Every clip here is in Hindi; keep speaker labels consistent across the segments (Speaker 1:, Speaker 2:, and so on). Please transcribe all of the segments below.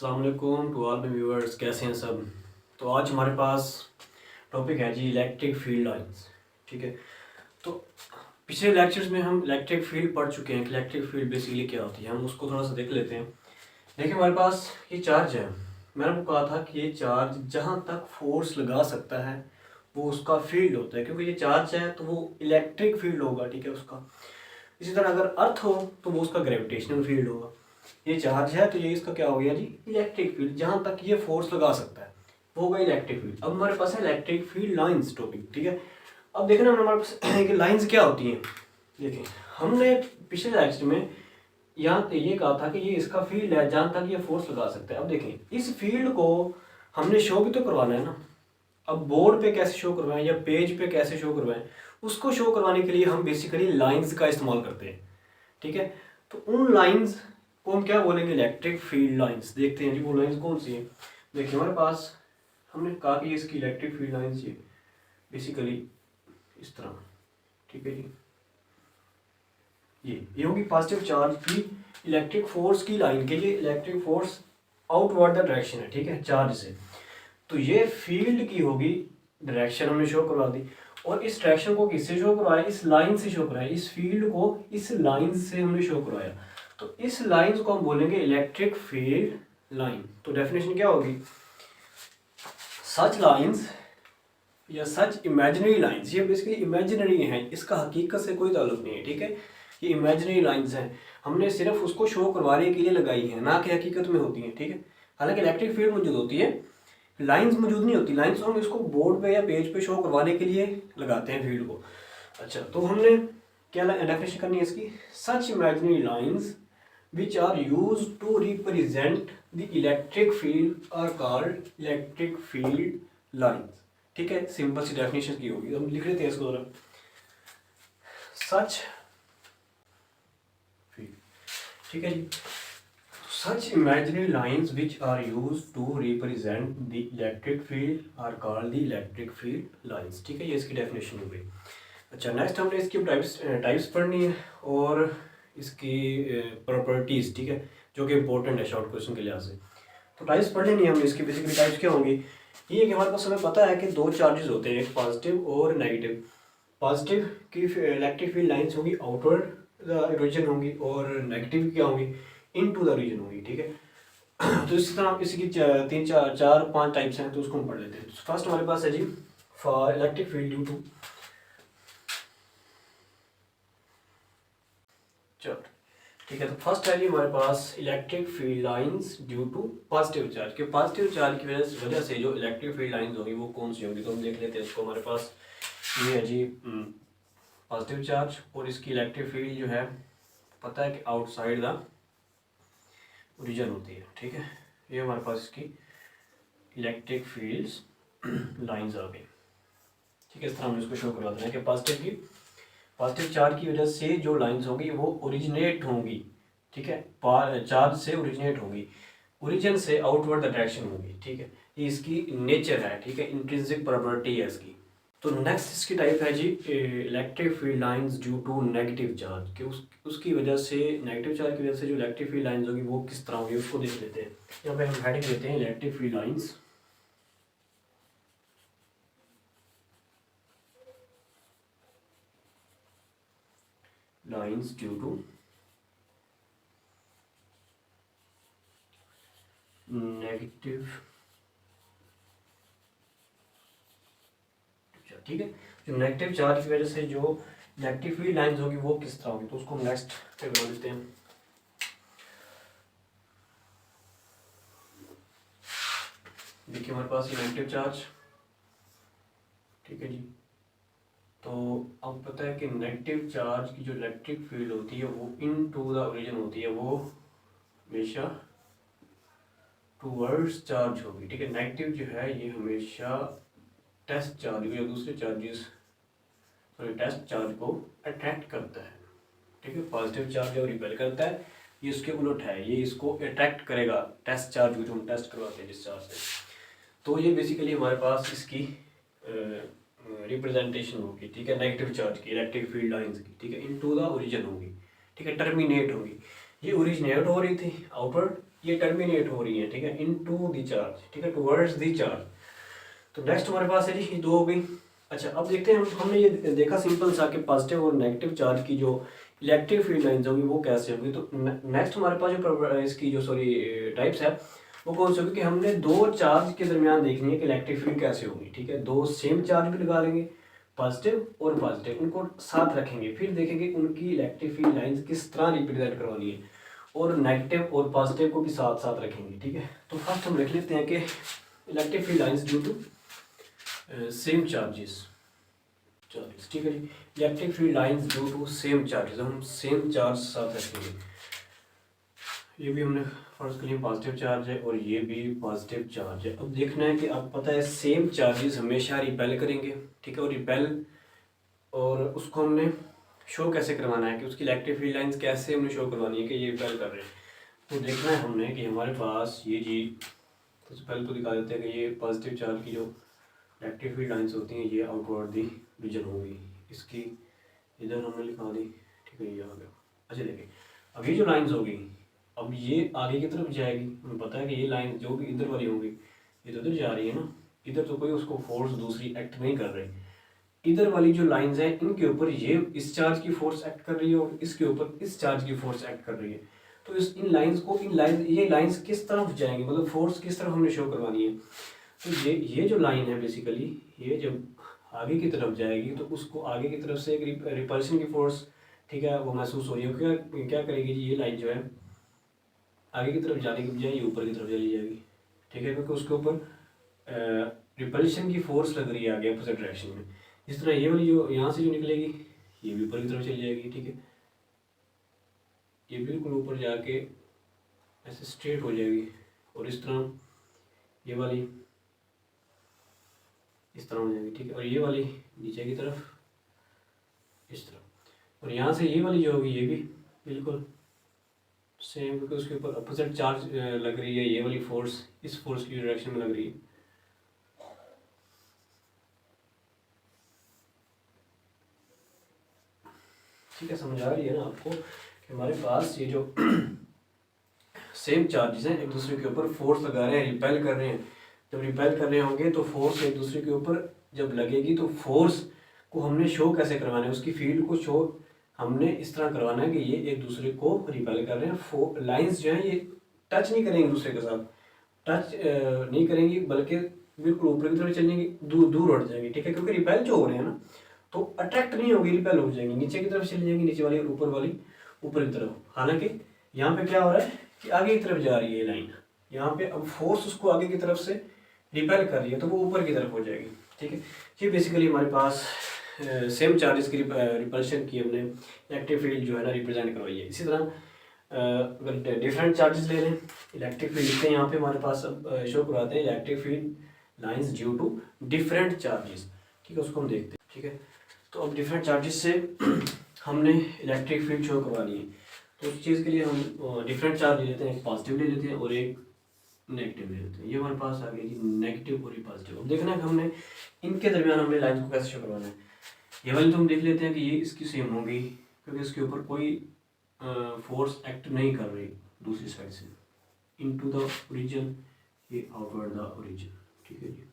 Speaker 1: अस्सलाम वालेकुम टू ऑल माय व्यूअर्स, कैसे हैं सब। तो आज हमारे पास टॉपिक है जी इलेक्ट्रिक फील्ड लाइंस। ठीक है, तो पिछले लेक्चर्स में हम इलेक्ट्रिक फील्ड पढ़ चुके हैं कि इलेक्ट्रिक फील्ड बेसिकली क्या होती है। हम उसको थोड़ा सा देख लेते हैं। देखिए, हमारे पास ये चार्ज है। मैंने आपको कहा था कि ये चार्ज जहाँ तक फोर्स लगा सकता है वो उसका फील्ड होता है, क्योंकि ये चार्ज है तो वो इलेक्ट्रिक फील्ड होगा। ठीक है, उसका इसी तरह अगर अर्थ हो तो वो उसका ग्रेविटेशनल फील्ड होगा। ये चार्ज है तो ये इसका क्या हो गया जी, इलेक्ट्रिक फील्ड। जहां तक ये फोर्स लगा सकता है वो होगा इलेक्ट्रिक फील्ड। अब हमारे पास है इलेक्ट्रिक फील्ड लाइंस टॉपिक। ठीक है, अब देखना हमारे पास कि लाइंस क्या होती हैं। देखिए, हमने पिछले लेक्चर में यहाँ ये कहा था कि ये इसका फील्ड है जहां तक ये फोर्स लगा सकता है। अब देखें, इस फील्ड को हमने शो भी तो करवाना है ना। अब बोर्ड पे कैसे शो करवाएं या पेज पे कैसे शो करवाएं, उसको शो करवाने के लिए हम बेसिकली लाइंस का इस्तेमाल करते हैं। ठीक है, तो उन लाइंस को हम क्या बोलेंगे, इलेक्ट्रिक फील्ड लाइंस। देखते हैं जी वो लाइंस कौन सी है। देखिए, हमारे पास हमने कहा कि इसकी इलेक्ट्रिक फील्ड लाइंस ये बेसिकली इस तरह। ठीक है जी, ये होगी पॉजिटिव चार्ज की इलेक्ट्रिक फोर्स की लाइन के लिए। Electric force outward the direction है, ठीक है, चार्ज से। तो ये फील्ड की होगी डायरेक्शन, हमने शो करवा दी। और इस डायरेक्शन को किससे शो करवाया, इस लाइन से शो कराया। इस फील्ड को इस लाइन से हमने शो करवाया, तो इस लाइन को हम बोलेंगे इलेक्ट्रिक फील्ड लाइन। तो डेफिनेशन क्या होगी, सच लाइंस या सच इमेजिनरी लाइंस। ये बेसिकली इमेजिनरी हैं, इसका हकीकत से कोई ताल्लुक नहीं है। ठीक है, ये इमेजिनरी लाइंस हैं, हमने सिर्फ उसको शो करवाने के लिए लगाई है, ना कि हकीकत में होती हैं। ठीक है, हालांकि इलेक्ट्रिक फील्ड मौजूद होती है, लाइंस मौजूद नहीं होती। लाइंस हम इसको बोर्ड पे या पेज पे शो करवाने के लिए लगाते हैं फील्ड को। अच्छा, तो हमने क्या डेफिनेशन करनी है इसकी, such imaginary lines which are used to represent the electric field are called electric field lines। ठीक है, सिंपल सी डेफिनेशन की होगी, हम लिख लेते हैं इसको जरा। सच फील्ड, ठीक है जी, such imaginary lines which are used to represent the electric field are called the electric field lines। ठीक है, ये इसकी डेफिनेशन हो गई। अच्छा, नेक्स्ट हमने इसकी टाइप्स पढ़नी है और इसकी प्रॉपर्टीज। ठीक है, जो कि इंपॉर्टेंट है शॉर्ट क्वेश्चन के लिहाज से। तो टाइप्स पढ़ लेनी है हमने इसकी। बेसिकली टाइप्स क्या होंगी, ये है कि हमारे पास हमें पता है कि दो चार्जेस होते हैं, एक पॉजिटिव और नेगेटिव। पॉजिटिव की इलेक्ट्रिक फील्ड लाइंस होगी आउटवर्ड रीजन होंगी, और नेगेटिव क्या होंगी, इनटू द रीजन होगी। ठीक है, तो इसी तरह इसी की तीन चार पांच टाइप्स हैं, तो उसको हम पढ़ लेते हैं। फर्स्ट हमारे पास है जी for electric field due to charge. ठीक है, तो फर्स्ट है जी हमारे पास electric field lines due to positive charge. के पॉजिटिव चार्ज की वजह से जो इलेक्ट्रिक फील्ड लाइंस होगी वो कौन सी होगी, तो हम देख लेते हैं उसको। हमारे पास ये है जी पॉजिटिव चार्ज, और इसकी इलेक्ट्रिक फील्ड जो है पता है कि आउटसाइड द ओरिजिन होती है। ठीक है, ये हमारे पास इसकी इलेक्ट्रिक फील्ड्स लाइंस आ गई। ठीक है, इस तरह हम इसको शो करवा दें कि पॉजिटिव चार्ज की वजह से जो लाइंस होंगी वो ओरिजिनेट होंगी। ठीक है, चार्ज से ओरिजिनेट होंगी, ओरिजिन से आउटवर्ड डायरेक्शन होगी। ठीक है, ये इसकी नेचर है। ठीक है, इंट्रिंसिक प्रॉपर्टी है इसकी। तो नेक्स्ट इसकी टाइप है जी electric field lines due to negative charge. कि उसकी वजह से, नेगेटिव चार्ज की वजह से जो इलेक्ट्रिक फील्ड लाइंस होगी वो किस तरह होगी, उसको देख लेते हैं। यहाँ पे हम हेडिंग देते हैं electric field lines. Lines due to negative. ठीक है, जो नेगेटिव चार्ज की वजह से जो नेगेटिव फील्ड लाइंस होगी वो किस तरह होगी, तो उसको हम नेक्स्ट पे बना देते हैं। देखिए, हमारे पास ये नेगेटिव चार्ज। ठीक है जी, तो अब पता है कि नेगेटिव चार्ज की जो इलेक्ट्रिक फील्ड होती है वो इन टू द ओरिजिन होती है, वो हमेशा टूवर्ड्स चार्ज होगी। ठीक है, नेगेटिव जो है ये हमेशा टेस्ट चार्ज या दूसरे टेस्ट चार्ज को अट्रैक्ट करता है। ठीक है, पॉजिटिव चार्ज जब रिपेल करता है ये उसके उलट है, ये इसको अट्रैक्ट करेगा टेस्ट चार्ज को, जो हम टेस्ट करवाते हैं जिस चार्ज से। तो ये बेसिकली हमारे पास इसकी रिप्रेजेंटेशन होगी। ठीक है, नेगेटिव चार्ज की इलेक्ट्रिक फील्ड लाइंस की। ठीक है, इनटू द ओरिजिन होगी। ठीक है, टर्मिनेट होगी, ये ओरिजिनेट हो रही थी आउटवर्ड ये टर्मिनेट हो रही है, ठीक है, इनटू द चार्ज, ठीक है, टुवर्ड्स द चार्ज। तो नेक्स्ट हमारे पास है जी ये दो हो गई। अच्छा अब देखते हैं हमने ये देखा सिंपल सा कि पॉजिटिव और नेगेटिव चार्ज की जो इलेक्ट्रिक फील्ड लाइंस होगी वो कैसे होगी। तो नेक्स्ट हमारे पास जो इसकी जो सॉरी टाइप्स है वो कौन सी होगी कि हमने दो चार्ज के दरमियान देखनी है कि इलेक्ट्रिक फील्ड कैसे होगी, ठीक है। दो सेम चार्ज भी लगा लेंगे, पॉजिटिव और पॉजिटिव, उनको साथ रखेंगे, फिर देखेंगे उनकी इलेक्ट्रिक फील्ड लाइंस किस तरह रिप्रेजेंट करवानी है, और नेगेटिव और पॉजिटिव को भी साथ साथ रखेंगे, ठीक है। तो फर्स्ट हम लिख लेते हैं कि electric field lines due to same charges, ठीक है जी। Electric field lines due to same charges, हम सेम चार्ज साथ रखेंगे। ये भी हमने फर्स्ट के लिए पॉजिटिव चार्ज है और ये भी पॉजिटिव चार्ज है। अब देखना है कि आपको पता है सेम चार्जेस हमेशा रिपेल करेंगे, ठीक है, और रिपेल और उसको हमने शो कैसे करवाना है कि उसकी इलेक्ट्रिक फील्ड लाइंस कैसे हमने शो करवानी है कि ये रिपेल कर रहे हैं। तो देखना है हमने कि हमारे पास ये जी सबसे पहले तो दिखा देते हैं कि ये पॉजिटिव चार्ज की जो इलेक्ट्रिक फील्ड लाइंस होती हैं ये आउटवर्ड दी रीजन होगी, इसकी इधर हमने लिखा दी, ठीक है, ये आ गया। अच्छा देखिए अब ये जो लाइंस होगी अब ये आगे की तरफ जाएगी, हमें पता है कि ये लाइन जो भी इधर वाली होगी ये तो इधर जा रही है ना, इधर तो कोई उसको फोर्स दूसरी एक्ट नहीं कर रही। इधर वाली जो लाइंस हैं इनके ऊपर ये इस चार्ज की फोर्स एक्ट कर रही है और इसके ऊपर इस चार्ज की फोर्स एक्ट कर रही है। तो इस इन लाइंस को ये लाइंस किस तरफ जाएंगी, मतलब फोर्स किस तरफ हमने शो करवानी है। तो ये जो लाइन है बेसिकली ये जब आगे की तरफ जाएगी तो उसको आगे की तरफ से एक रिपल्शन की फोर्स, ठीक है, वो महसूस हो रही है। क्या करेगी जी ये लाइन जो है आगे की तरफ जाने की बजाय ये ऊपर की तरफ चली जाएगी, ठीक है, क्योंकि उसके ऊपर रिपल्शन की फोर्स लग रही है आगे अपोजिट डायरेक्शन में। इस तरह ये वाली जो यहाँ से जो निकलेगी ये भी ऊपर की तरफ चली जाएगी, ठीक है, ये बिल्कुल ऊपर जाके ऐसे स्ट्रेट हो जाएगी और इस तरह ये वाली इस तरह हो जाएगी, ठीक है, और ये वाली नीचे की तरफ इस तरह, और यहाँ से ये वाली जो होगी ये भी बिल्कुल सेम, क्योंकि उसके ऊपर अपोजिट चार्ज लग रही है, ये वाली फोर्स इस फोर्स की डायरेक्शन में लग रही है। ठीक है, समझ आ रही है ना आपको कि हमारे पास ये जो सेम चार्जेस हैं एक दूसरे के ऊपर फोर्स लगा रहे हैं, रिपेल कर रहे हैं। जब रिपेल कर रहे होंगे तो फोर्स एक दूसरे के ऊपर जब लगेगी तो फोर्स को हमने शो कैसे करवाना है, उसकी फील्ड को शो हमने इस तरह करवाना है कि ये एक दूसरे को रिपेल कर रहे हैं। लाइंस जो है ये टच नहीं करेंगे दूसरे के साथ, टच नहीं करेंगी बल्कि बिल्कुल ऊपर की तरफ चलेंगी, दूर दूर हट जाएंगी, ठीक है, क्योंकि रिपेल जो हो रहे हैं ना तो अट्रैक्ट नहीं होगी, रिपेल हो जाएंगी, नीचे की तरफ चली जाएंगी, नीचे वाली और ऊपर वाली ऊपर की तरफ। हालांकि यहाँ पे क्या हो रहा है कि आगे की तरफ जा रही है ये लाइन, यहाँ पे अब फोर्स उसको आगे की तरफ से रिपेल कर रही है तो वो ऊपर की तरफ हो जाएगी, ठीक है। ये बेसिकली हमारे पास सेम चार्जेस की रिपल्शन की हमने इलेक्ट्रिक फील्ड जो है ना रिप्रेजेंट करवाई है। इसी तरह अगर डिफरेंट चार्जेस ले लें इलेक्ट्रिक फील्ड लिखते हैं यहाँ पे हमारे पास अब शो करवाते हैं electric field lines due to different charges, ठीक है, उसको हम देखते हैं, ठीक है। तो अब डिफरेंट चार्जेस से हमने इलेक्ट्रिक फील्ड शो करवानी है, तो उस चीज़ के लिए हम डिफरेंट चार्ज ले लेते हैं, एक पॉजिटिव ले लेते हैं और एक नेगेटिव ले लेते हैं। ये हमारे पास आ गई जी नेगेटिव और पॉजिटिव। अब देखना है कि हमने इनके दरमियान हमने लाइन को कैसे शो करवाना है। ये वाली तो हम देख लेते हैं कि ये इसकी सेम होगी क्योंकि इसके ऊपर कोई फोर्स एक्ट नहीं कर रही दूसरी साइड से, इनटू द ओरिजिन, ये आउटवर्ड द ओरिजिन, ठीक है जी।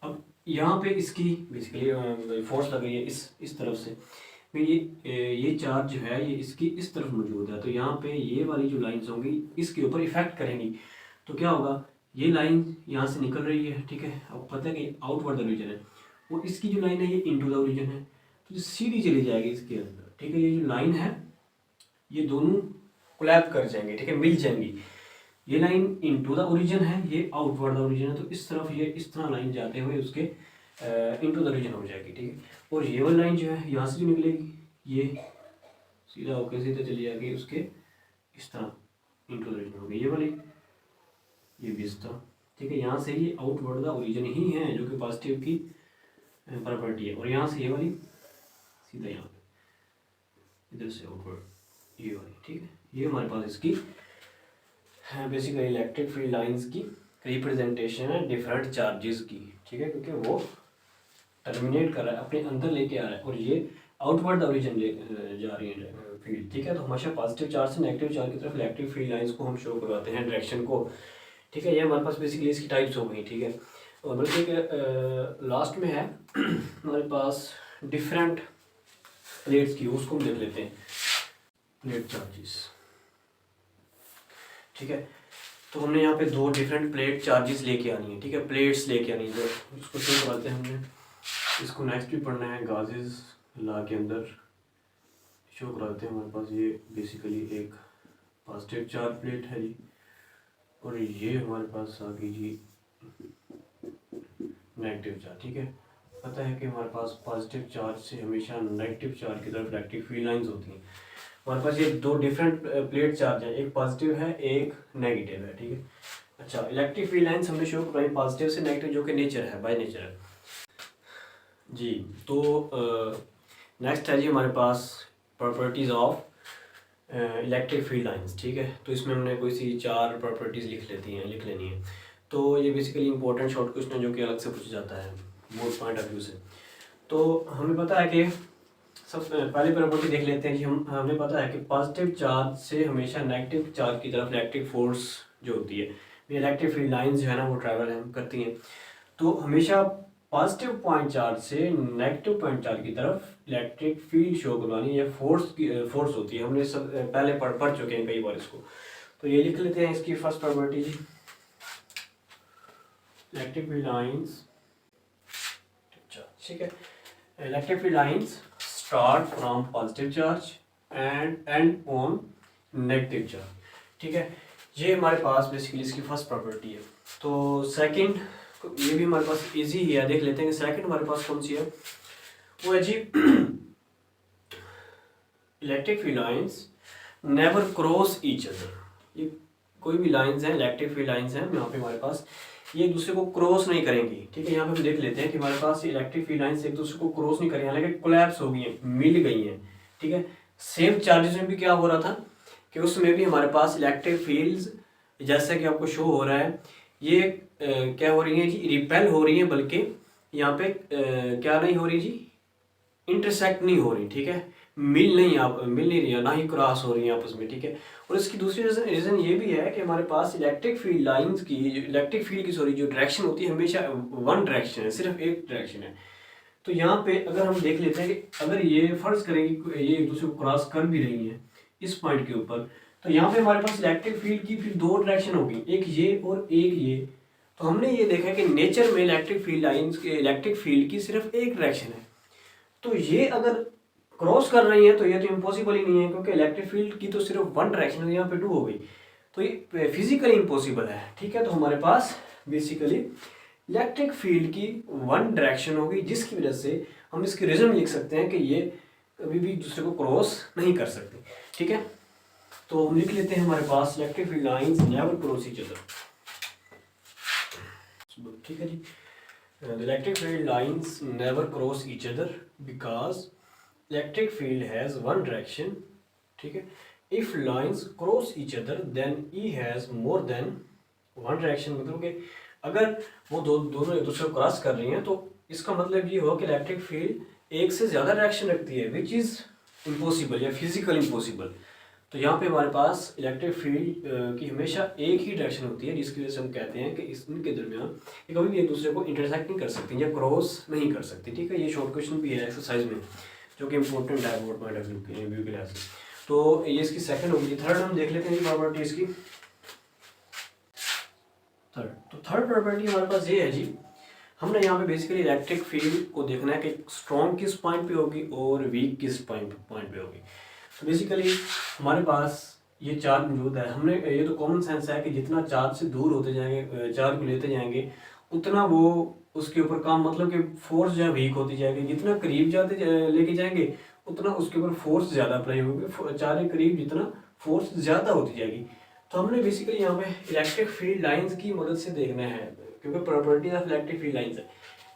Speaker 1: अब यहाँ पे इसकी बेसिकली फोर्स लग रही है इस तरफ से, फिर ये चार्ज जो है ये इसकी इस तरफ मौजूद है, तो यहाँ पे ये वाली जो लाइंस होंगी इसके ऊपर इफेक्ट करेंगी। तो क्या होगा ये लाइन यहाँ से निकल रही है, ठीक है, अब पता है कि आउटवर्ड द ओरिजिन है, वो इसकी जो लाइन है ये इनटू द ओरिजिन है, तो ये सीधी चली जाएगी इसके अंदर, ठीक है। ये जो लाइन है ये दोनों कोलैब कर जाएंगे, ठीक है, मिल जाएंगी। ये लाइन इनटू द ओरिजिन है, ये आउटवर्ड द ओरिजिन है, तो इस तरफ ये इस तरह लाइन जाते हुए उसके इनटू द ओरिजिन हो जाएगी, ठीक है। और ये वाली लाइन जो है यहाँ से जो निकलेगी ये सीधा होकर सीधे चली जाएगी उसके इस तरह इनटू द ओरिजिन होगी, ये वाली ये भी इस तरह, ठीक है। यहाँ से ये आउटवर्ड द ओरिजिन ही है जो कि पॉजिटिव की प्रॉपर्टी है, और यहाँ से ये वाली सीधा यहाँ पे इधर से आउटवर्ड ये वाली, ठीक है। ये हमारे पास इसकी बेसिकली इलेक्ट्रिक फील्ड लाइंस की रिप्रेजेंटेशन है डिफरेंट चार्जेस की, ठीक है, क्योंकि वो टर्मिनेट कर रहा है अपने अंदर लेके आ रहा है और ये आउटवर्ड ओरिजिन ले जा रही है फील्ड, ठीक है। तो हमेशा पॉजिटिव चार्ज से नेगेटिव चार्ज की तरफ इलेक्ट्रिक फील्ड लाइंस को हम शो करवाते हैं, डायरेक्शन को, ठीक है। ये हमारे पास बेसिकली इसकी टाइप्स हो गई, ठीक है। और बल्कि लास्ट में है हमारे पास डिफरेंट प्लेट्स की, उसको हम देख लेते हैं, प्लेट चार्जेस, ठीक है। तो हमने यहाँ पे दो डिफरेंट प्लेट चार्जेस लेके आनी है, ठीक है, प्लेट्स लेके आनी है। उसको शो करवाते हैं हमने, इसको नेक्स्ट भी पढ़ना है, गाजेस ला के अंदर शो कराते हैं। हमारे पास ये बेसिकली एक पॉजिटिव चार्ज प्लेट है जी, और ये हमारे पास आ गई जी नेगेटिव चार्ज, ठीक है। पता है कि हमारे पास पॉजिटिव चार्ज से हमेशा नेगेटिव चार्ज की तरफ इलेक्ट्रिक फील्ड लाइंस होती हैं। हमारे पास ये दो डिफरेंट प्लेट चार्ज है, एक पॉजिटिव है एक नेगेटिव है, ठीक है। अच्छा, इलेक्ट्रिक फील्ड लाइंस हमने शो कराई पॉजिटिव से नेगेटिव, जो कि नेचर है, बाय नेचर है जी। तो नेक्स्ट है जी हमारे पास properties of electric field lines, ठीक है। तो इसमें हमने कोई सी 4 प्रॉपर्टीज़ लिख लेनी है। तो ये बेसिकली इंपॉर्टेंट शॉर्ट क्वेश्चन है जो कि अलग से पूछा जाता है बोथ पॉइंट ऑफ व्यू से। तो हमें पता है कि सब पहली प्रॉपर्टी देख लेते हैं जी। हमें पता है कि पॉजिटिव चार्ज से हमेशा नेगेटिव चार्ज की तरफ इलेक्ट्रिक फोर्स जो होती है, इलेक्ट्रिक फील्ड लाइंस जो है ना वो ट्रैवल हम करती हैं। तो हमेशा पॉजिटिव पॉइंट चार्ज से नेगेटिव पॉइंट चार्ज की तरफ इलेक्ट्रिक फील्ड शो करवानी है, फोर्स होती है। हमने सब पहले पढ़ चुके हैं कई बार इसको। तो ये लिख लेते हैं इसकी फर्स्ट प्रॉपर्टी जी, इलेक्ट्रिक फील्ड लाइंस, ठीक है। Electric field lines start from positive charge and and on negative charge, ठीक है। ये हमारे पास बेसिकली इसकी फर्स्ट प्रॉपर्टी है। तो सेकंड, ये भी हमारे पास इजी ही है, देख लेते हैं कि सेकंड हमारे पास कौन सी है। वो है जी electric field lines never cross each other. ये कोई भी लाइंस हैं, इलेक्ट्रिक फील्ड लाइंस हैं, यहाँ पे हमारे पास ये एक दूसरे को क्रॉस नहीं करेंगी, ठीक है। यहाँ पे हम देख लेते हैं कि हमारे पास इलेक्ट्रिक फील्ड लाइंस एक दूसरे को क्रॉस नहीं करेंगे, हालांकि कोलैप्स हो गई हैं, मिल गई हैं, ठीक है। सेम चार्जेस में भी क्या हो रहा था कि उसमें भी हमारे पास इलेक्ट्रिक फील्ड्स जैसा कि आपको शो हो रहा है, ये क्या हो रही है जी, रिपेल हो रही है, बल्कि यहाँ पे क्या नहीं हो रही जी, इंटरसेक्ट नहीं हो रही, ठीक है, मिल नहीं रही है, ना ही क्रॉस हो रही है आपस में, ठीक है। और इसकी दूसरी रीज़न ये भी है कि हमारे पास इलेक्ट्रिक फील्ड लाइंस की जो डायरेक्शन होती है हमेशा वन डायरेक्शन है, सिर्फ एक डायरेक्शन है। तो यहाँ पे अगर हम देख लेते हैं कि अगर ये फर्ज करेंगे ये एक दूसरे को क्रॉस कर भी रही है इस पॉइंट के ऊपर, तो यहाँ पे हमारे पास इलेक्ट्रिक फील्ड की फिर दो डायरेक्शन होगी, एक ये और एक ये। तो हमने ये देखा कि नेचर में इलेक्ट्रिक फील्ड लाइंस के इलेक्ट्रिक फील्ड की सिर्फ एक डायरेक्शन है। तो ये अगर क्रॉस कर रही है तो ये तो इम्पॉसिबल ही नहीं है, क्योंकि इलेक्ट्रिक फील्ड की तो सिर्फ वन डायरेक्शन है, यहाँ पे 2 हो गई, तो ये फिजिकली इम्पॉसिबल है, ठीक है। तो हमारे पास बेसिकली इलेक्ट्रिक फील्ड की वन डायरेक्शन होगी, जिसकी वजह से हम इसकी रीजन लिख सकते हैं कि ये कभी भी दूसरे को क्रॉस नहीं कर सकते, ठीक है। तो हम लिख लेते हैं हमारे पास electric field lines never cross each other, ठीक है जी। Electric field lines never cross each other because electric field has one direction, ठीक है। If lines cross each other then E has more than one direction, मतलब कि अगर वो दोनों एक दूसरे को क्रॉस कर रही हैं तो इसका मतलब ये हो कि इलेक्ट्रिक फील्ड एक से ज़्यादा डायरेक्शन रखती है, विच इज़ इम्पॉसिबल या फिजिकल इम्पॉसिबल। तो यहाँ पे हमारे पास इलेक्ट्रिक फील्ड की हमेशा एक ही डायरेक्शन होती है, जिसकी वजह से हम कहते हैं कि इनके दरमियान ये कभी भी एक दूसरे को इंटरसेक्ट नहीं कर सकती या क्रॉस नहीं कर सकती, ठीक है। ये शॉर्ट क्वेश्चन भी है एक्सरसाइज में जो कि इंपॉर्टेंट है बोर्ड पॉइंट ऑफ व्यू के लिहाज से। तो ये इसकी सेकंड होगी। थर्ड हम देख लेते हैं प्रॉपर्टी इसकी। थर्ड प्रॉपर्टी हमारे पास ये है जी, हमने यहाँ पे बेसिकली इलेक्ट्रिक फील्ड को देखना है कि स्ट्रॉन्ग किस पॉइंट पे होगी और वीक किस पॉइंट पे होगी। तो बेसिकली हमारे पास ये चार्ज मौजूद है, हमने ये तो कॉमन सेंस है कि जितना चार्ज से दूर होते जाएंगे, चार्ज को लेते जाएंगे, उतना वो उसके ऊपर काम, मतलब कि फोर्स जो है वीक होती जाएगी। जितना करीब लेके जाएंगे उतना उसके ऊपर फोर्स ज़्यादा अप्लाई होगी, चार्ज के करीब जितना फोर्स ज़्यादा होती जाएगी। तो हमने बेसिकली यहाँ पे इलेक्ट्रिक फील्ड लाइंस की मदद से देखना है, क्योंकि property of electric field lines है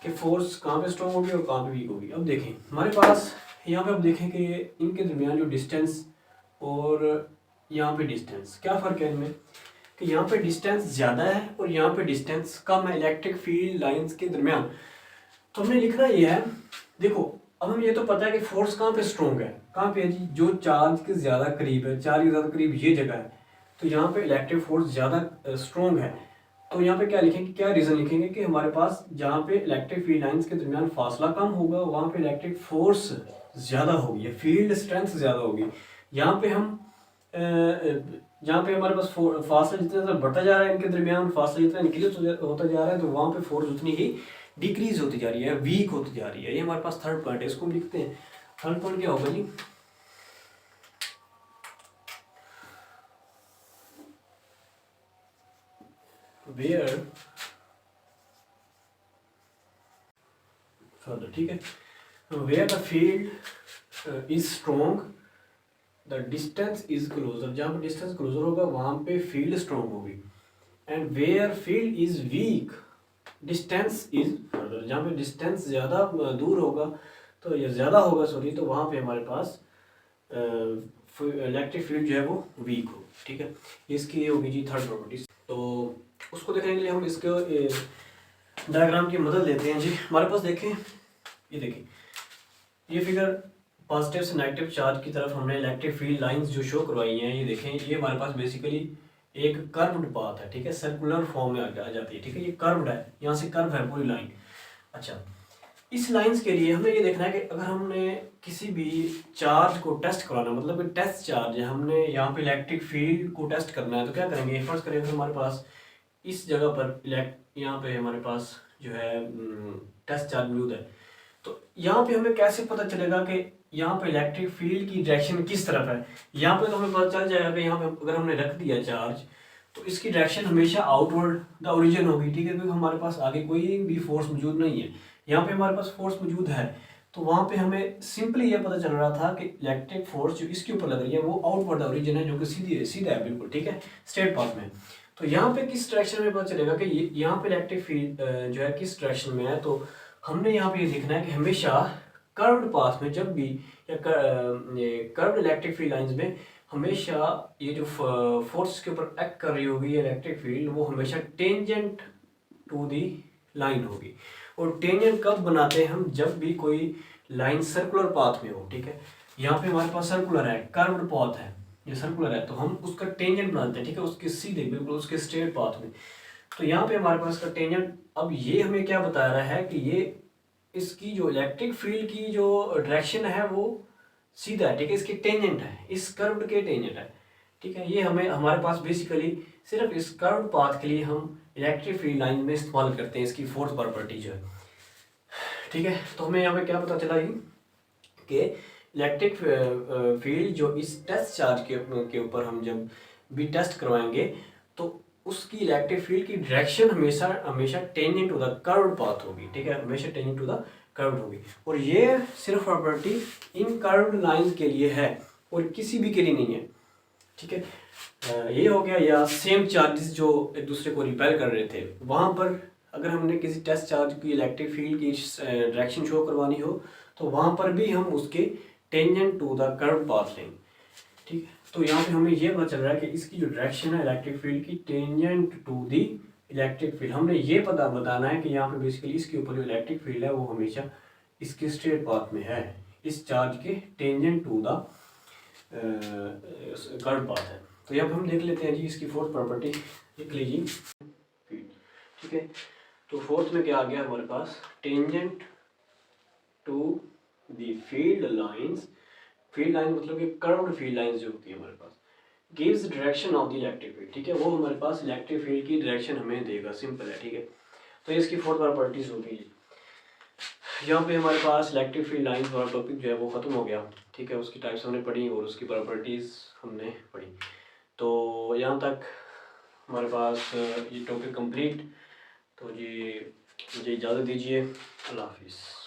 Speaker 1: कि फोर्स कहाँ पे स्ट्रॉन्ग होगी और कहाँ पे वीक होगी। अब देखें हमारे पास यहाँ पे, अब देखें कि इनके दरमियान जो डिस्टेंस और यहाँ पे डिस्टेंस, क्या फ़र्क है इनमें, कि यहाँ पे डिस्टेंस ज़्यादा है और यहाँ पे डिस्टेंस कम है इलेक्ट्रिक फील्ड लाइंस के दरमियान। तो हमने लिखना ये है, देखो अब हमें ये तो पता है कि फोर्स कहाँ पे स्ट्रॉन्ग है, कहाँ पे है जी, जो चार्ज के ज़्यादा करीब है, चार्ज के ज़्यादा करीब ये जगह है, तो यहाँ पे इलेक्ट्रिक फोर्स ज़्यादा स्ट्रॉन्ग है। तो यहाँ पे क्या लिखेंगे, क्या रीज़न लिखेंगे कि हमारे पास जहाँ पे इलेक्ट्रिक फील्ड लाइंस के दरमियान फासला कम होगा वहाँ पे इलेक्ट्रिक फोर्स ज़्यादा होगी, फील्ड स्ट्रेंथ ज़्यादा होगी। यहाँ पे हम जहाँ पे हमारे पास फासला जितना ज़्यादा बढ़ता जा रहा है, इनके दरमियान फासला जितना इंक्रीज होता जा रहा है, तो वहाँ पे फोर्स उतनी ही डिक्रीज होती जा रही है, वीक होती जा रही है। ये हमारे पास थर्ड पॉइंट है, इसको हम लिखते हैं। थर्ड पॉइंट क्या होगा जी, वेयर फर्दर, ठीक है, where the field is strong the distance is closer, जहाँ पर डिस्टेंस क्लोजर होगा वहाँ पे फील्ड स्ट्रॉन्ग होगी। And where field is weak distance is further, जहाँ पे डिस्टेंस ज़्यादा दूर होगा तो ये ज़्यादा होगा सॉरी, तो वहाँ पे हमारे पास इलेक्ट्रिक फील्ड जो है वो वीक हो, ठीक है। इसकी ये होगी जी थर्ड प्रॉपर्टीज। तो उसको देखने के लिए हम इसके डायग्राम की मदद लेते हैं जी। हमारे पास देखें, ये देखें, ये फिगर पॉजिटिव से नेगेटिव चार्ज की तरफ हमने इलेक्ट्रिक फील्ड लाइंस जो शो करवाई हैं, ये देखें, ये हमारे पास बेसिकली एक कर्व्ड पाथ है, ठीक है, सर्कुलर फॉर्म में आ जाती है, ठीक है, ये कर्व्ड है, यहाँ से कर्व है पूरी लाइन। अच्छा, इस लाइंस के लिए हमें ये देखना है कि अगर हमने किसी भी चार्ज को टेस्ट कराना, मतलब कि टेस्ट चार्ज है, हमने यहाँ पे इलेक्ट्रिक फील्ड को टेस्ट करना है, तो क्या करेंगे, फर्स्ट करेंगे हमारे पास इस जगह पर यहाँ पे हमारे पास जो है टेस्ट चार्ज मौजूद है, तो यहाँ पे हमें कैसे पता चलेगा कि यहाँ पे इलेक्ट्रिक फील्ड की डायरेक्शन किस तरफ है। यहाँ पे तो हमें पता चल जाएगा कि यहाँ पे अगर हमने रख दिया चार्ज तो इसकी डायरेक्शन हमेशा आउटवर्ड द ओरिजिन होगी, ठीक है, क्योंकि हमारे पास आगे कोई भी फोर्स मौजूद नहीं है, यहाँ पे हमारे पास फोर्स मौजूद है। तो वहाँ पे हमें सिंपली ये पता चल रहा था कि इलेक्ट्रिक फोर्स जो इसके ऊपर लग रही है वो आउटवर्ड द ओरिजिन है, जो कि सीधा है बिल्कुल, ठीक है, स्ट्रेट पाथ में। तो यहाँ पे किस डायरेक्शन में पता चलेगा कि यहाँ पे इलेक्ट्रिक फील्ड जो है किस डायरेक्शन में है, तो हमने यहाँ पे ये देखना है कि हमेशा कर्व्ड पाथ में जब भी या कर्व्ड इलेक्ट्रिक फील्ड लाइंस में हमेशा ये जो फोर्स के ऊपर एक्ट कर रही होगी इलेक्ट्रिक फील्ड, वो हमेशा टेंजेंट टू दी लाइन होगी। और टेंजेंट कब बनाते हैं हम, जब भी कोई लाइन सर्कुलर पाथ में हो, ठीक है, यहाँ पे हमारे पास सर्कुलर है, कर्व्ड पाथ है, ये सर्कुलर है, तो हम उसका टेंजेंट बनाते हैं, ठीक है, उसके सीधे बिल्कुल उसके स्ट्रेट पाथ में। तो यहाँ पे हमारे पास का टेंजेंट, अब ये हमें क्या बता रहा है कि ये इसकी जो इलेक्ट्रिक फील्ड की जो डायरेक्शन है वो सीधा है, ठीक है, इसकी टेंजेंट है, इस कर्व्ड के टेंजेंट है, ठीक है। ये हमें हमारे पास बेसिकली सिर्फ इस कर्व्ड पाथ के लिए हम इलेक्ट्रिक फील्ड लाइन में इस्तेमाल करते हैं इसकी फोर्थ प्रॉपर्टी जो है, ठीक है। तो हमें यहाँ पे क्या पता चला कि इलेक्ट्रिक फील्ड जो इस टेस्ट चार्ज के ऊपर हम जब भी टेस्ट करवाएंगे तो उसकी इलेक्ट्रिक फील्ड की डायरेक्शन हमेशा हमेशा tangent to the curved path होगी, ठीक है, हमेशा टेंजेंट टू द कर्व्ड होगी। और ये सिर्फ प्रॉपर्टी इन कर्व्ड लाइंस के लिए है और किसी भी के लिए नहीं है, ठीक है। ये हो गया, या सेम चार्जेस जो एक दूसरे को रिपेल कर रहे थे, वहाँ पर अगर हमने किसी टेस्ट चार्ज की इलेक्ट्रिक फील्ड की डायरेक्शन शो करवानी हो तो वहाँ पर भी हम उसके tangent to the curve path लेंगे, ठीक है। तो यहाँ पे हमें ये पता चल रहा है कि इसकी जो डायरेक्शन है इलेक्ट्रिक फील्ड की tangent to the electric field, हमने ये पता बताना है कि यहाँ पे बेसिकली इसके ऊपर जो इलेक्ट्रिक फील्ड है वो हमेशा इसके स्ट्रेट पाथ में है, इस चार्ज के tangent to the curve path है। तो यहाँ पे हम देख लेते हैं जी इसकी फोर्थ प्रॉपर्टी, लिख लीजिए फील्ड, ठीक है। तो फोर्थ में क्या आ गया हमारे पास, tangent to the field lines, field line मतलब कि कर्व्ड फील्ड लाइंस जो होती है हमारे पास, gives direction of the electric field, ठीक है, वो हमारे पास इलेक्ट्रिक फील्ड की डायरेक्शन हमें देगा, सिंपल है, ठीक है। तो इसकी फोर्थ प्रॉपर्टीज होगी। यहाँ पे हमारे पास इलेक्ट्रिक फील्ड लाइंस वाला टॉपिक जो है वो खत्म हो गया, ठीक है, उसकी टाइप्स हमने पढ़ी और उसकी प्रॉपर्टीज हमने पढ़ी। तो यहाँ तक हमारे पास ये टॉपिक कंप्लीट। तो जी मुझे इजाज़त दीजिए, अल्लाह हाफिज़।